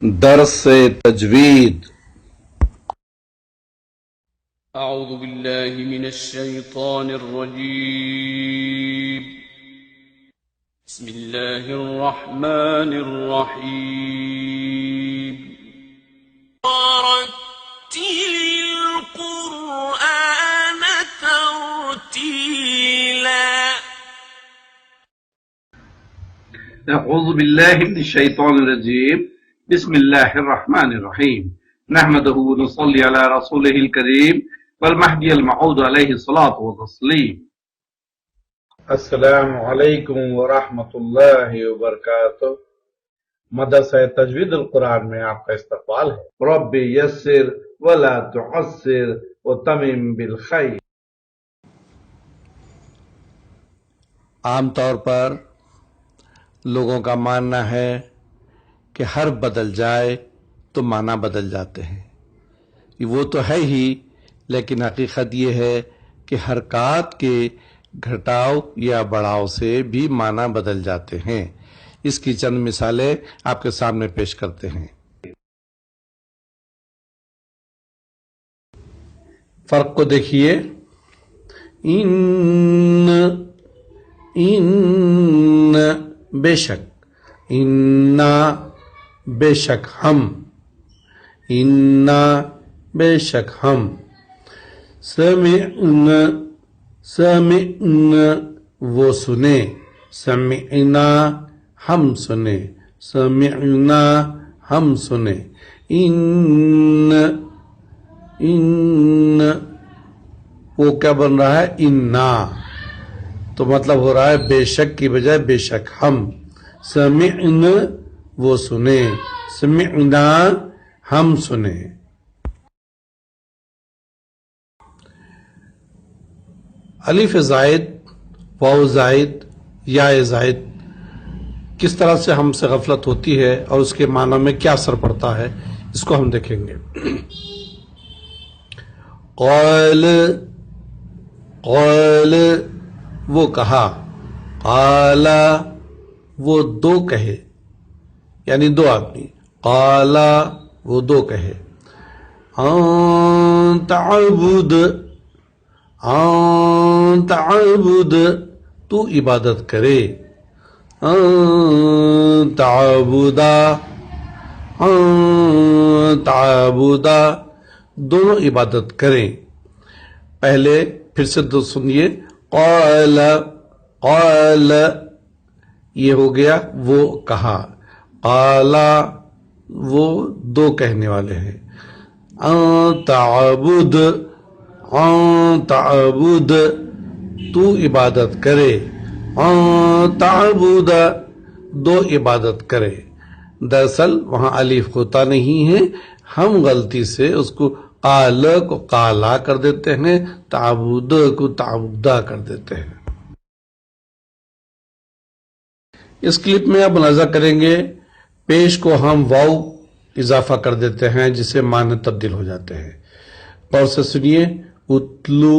درس تجوید. أعوذ بالله من الشيطان الرجيم. بسم الله الرحمن الرحيم. ورتل القرآن ترتيلا. اعوذ باللہ من الشیطان الرجیم. بسم اللہ الرحمن الرحیم. نحمده ونصلی علی رسولہ الکریم والمہدی الموعود علیہ الصلاۃ والتسلیم. السلام علیکم ورحمۃ اللہ وبرکاتہ. مدرسہ تجوید القرآن میں آپ کا استقبال ہے. رب یسر ولا تعسر وتمم بالخیر. عام طور پر لوگوں کا ماننا ہے کہ حرف بدل جائے تو معنی بدل جاتے ہیں. وہ تو ہے ہی، لیکن حقیقت یہ ہے کہ حرکات کے گھٹاؤ یا بڑھاؤ سے بھی معنی بدل جاتے ہیں. اس کی چند مثالیں آپ کے سامنے پیش کرتے ہیں. فرق کو دیکھیے. ان بے شک، انا بے شک ہم، انا بے شک ہم. سمعنا سمعنا وہ سنے، سمعنا ہم سنے، سمعنا ہم سنے. ان وہ کیا بن رہا ہے؟ انا. تو مطلب ہو رہا ہے بے شک کی بجائے بے شک ہم. سمعنا وہ سنے، سمعنا ہم سنے. الف زائد، واو زائد، یا زائد کس طرح سے ہم سے غفلت ہوتی ہے اور اس کے معنی میں کیا اثر پڑتا ہے، اس کو ہم دیکھیں گے. قال قال وہ کہا، قال وہ دو کہے، یعنی دو آدمی. قال وہ دو کہے. ان تعبد، ان تعبد تو عبادت کرے. ان تعبدا، ان تعبدا دونوں عبادت کریں. پہلے پھر سے دو سنیے. قال قال یہ ہو گیا وہ کہا. قال وہ دو کہنے والے ہیں. ان تعبد، ان تعبد تو عبادت کرے. ان تعبد دو عبادت کرے. دراصل وہاں الف ہوتا نہیں ہے، ہم غلطی سے اس کو قال کو قالا کر دیتے ہیں، تعبد کو تعبدا کر دیتے ہیں. اس کلپ میں آپ ملاحظہ کریں گے پیش کو ہم واو اضافہ کر دیتے ہیں جس سے معنی تبدیل ہو جاتے ہیں. اور سے سنیے. اتلو،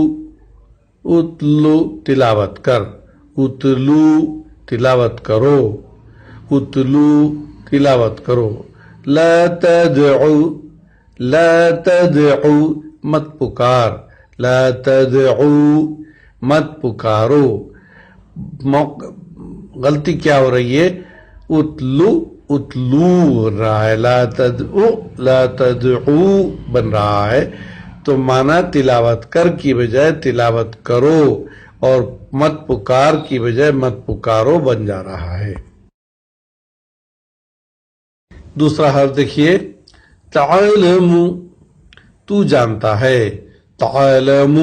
اتلو تلاوت کر، اتلو تلاوت کرو، اتلو تلاوت کرو. لا تدعو، لا تدعو مت پکار، لا تدعو مت پکارو. غلطی کیا ہو رہی ہے؟ اتلو، اتلو بن رہا ہے، لا تدعو، لا تدعو بن رہا ہے. تو معنی تلاوت کر کی بجائے تلاوت کرو اور مت پکار کی بجائے مت پکارو بن جا رہا ہے. دوسرا حرف دیکھیے. تعلم تو جانتا ہے، تعلم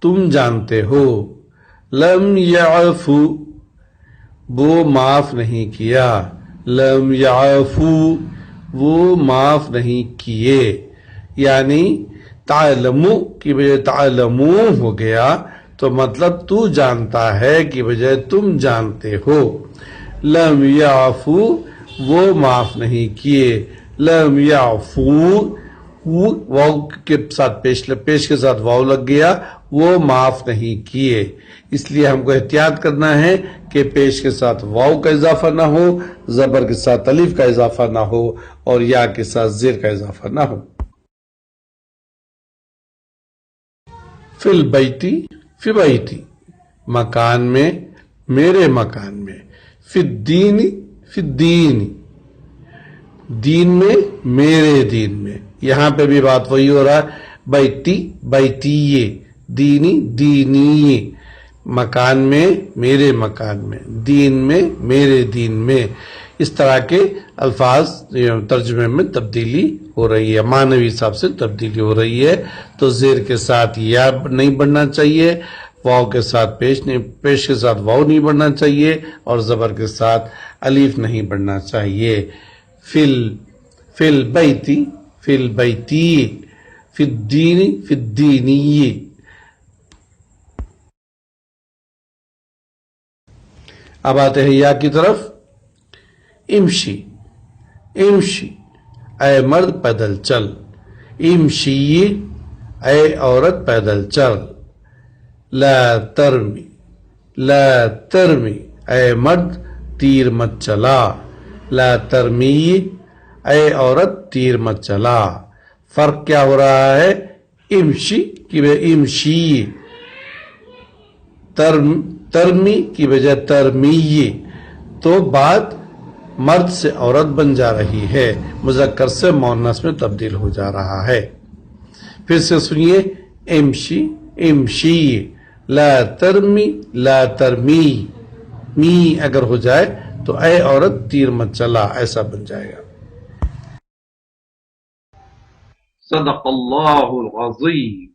تم جانتے ہو. لم یعفو وہ معاف نہیں کیا، لم یعفو وہ معاف نہیں کیے. یعنی تعلمو کی بجائے تعلمون ہو گیا تو مطلب تو جانتا ہے کی بجائے تم جانتے ہو. لم یعفو وہ معاف نہیں کیے. لم یعفو واو کے ساتھ پیش کے ساتھ واو لگ گیا وہ معاف نہیں کیے. اس لیے ہم کو احتیاط کرنا ہے کہ پیش کے ساتھ واو کا اضافہ نہ ہو، زبر کے ساتھ الف کا اضافہ نہ ہو، اور یا کے ساتھ زیر کا اضافہ نہ ہو. فی البیتی، فی بیتی، مکان میں، میرے مکان میں. فی الدین، فی الدین، دین میں، میرے دین میں. یہاں پہ بھی بات وہی ہو رہا ہے، بیتی بیتیے، دینی دینیے. مکان میں، میرے مکان میں، دین میں، میرے دین میں. اس طرح کے الفاظ ترجمے میں تبدیلی ہو رہی ہے، معنوی حساب سے تبدیلی ہو رہی ہے. تو زیر کے ساتھ یا نہیں بڑھنا چاہیے، واو کے ساتھ پیش کے ساتھ واو نہیں بڑھنا چاہیے، اور زبر کے ساتھ الف نہیں بڑھنا چاہیے. فی البیتی، فی البیتی، فی الدین، فی الدینی. اب آتے ہیں یا کی طرف. امشی، امشی، اے مرد پیدل چل. امشی، اے عورت پیدل چل. لا ترمی، لا ترمی، اے مرد تیر مت چلا. لا ترمی، اے عورت تیر مت چلا. فرق کیا ہو رہا ہے؟ امشی کی بجائے امشی، ترمی کی بجائے ترمی. تو بات مرد سے عورت بن جا رہی ہے، مذکر سے مؤنث میں تبدیل ہو جا رہا ہے. پھر سے سنیے. امشی، امشی، لا ترمی، لا ترمی. می اگر ہو جائے تو اے عورت تیر مت چلا، ایسا بن جائے گا. صدق اللہ العظیم.